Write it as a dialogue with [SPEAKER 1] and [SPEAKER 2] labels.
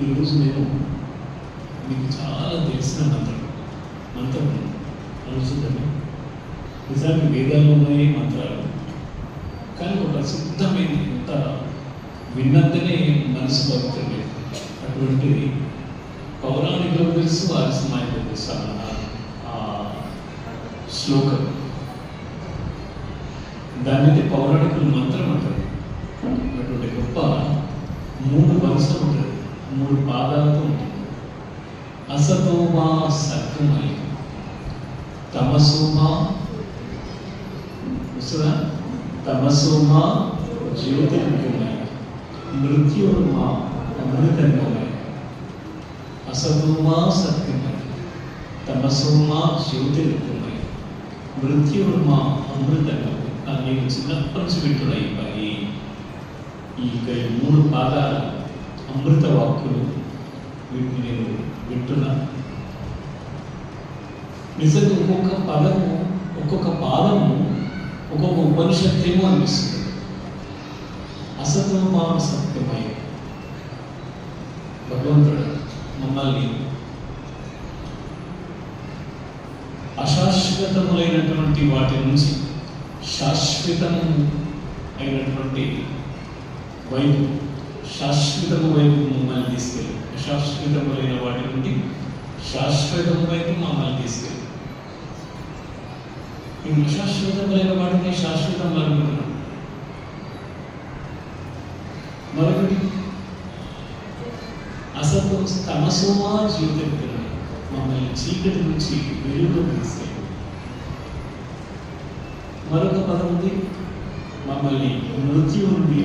[SPEAKER 1] ఈరోజు నేను మీకు చాలా తెలిసిన మంత్రం అనుసరిద్దాము. నిజానికి వేదాల్లో ఉన్నాయి మంత్రాలు, కానీ ఒక ప్రసిద్ధమైన ఎంత విన్నంతనే మనసు పవిత్రలేదు. అటువంటిది పౌరాణికులు తెలుసు, ఆలస్యమాయకు తెలుసు ఆ శ్లోకం. దాన్ని పౌరాణికులు మంత్రం అంటారు. అటువంటి గొప్ప 3 వరుసలు ఉంటుంది, 3 పాదాలతో ఉంటుంది. అసతోమా సత్యమై, తమసోమా తమసోమా జ్యోతిర్గమై, మృత్యోర్మా అమృతంగమై. అసతోమా సత్యమై, తమసోమా జ్యోతిర్గమై, మృత్యోర్మా అమృతంగమై. నేను చిన్నప్పటి నుంచి వింటున్నా ఈ 3 పాదాలు అమృత వాక్కులు. వీటిని నేను వింటున్నా. నిజంగా ఒక్కొక్క పదము, ఒక్కొక్క పాదము ఒక్కొక్క ఉపనిషత్తేమో అనిపిస్తుంది. అసతోమా సత్యమై, భగవంతుడు మమ్మల్ని అశాశ్వతములైనటువంటి వాటి నుంచి శాశ్వతము అయినటువంటి వైపు, శాశ్వతము వైపు మమ్మల్ని తీసుకెళ్ళి, అశాశ్వతములైన వాటి నుండి శాశ్వతము వైపు మమ్మల్ని తీసుకెళ్ళి. ఈ అశాశ్వతములైన వాటిని శాశ్వతం అనుకుంటున్నాం. మరొకటి తమసోమా జ్యోతిర్గమై, మమ్మల్ని చీకటి నుంచి వెలుగులోకి తీసుకెళ్ళి. మరొక పదం ఉంది, మమ్మల్ని మృత్యు నుండి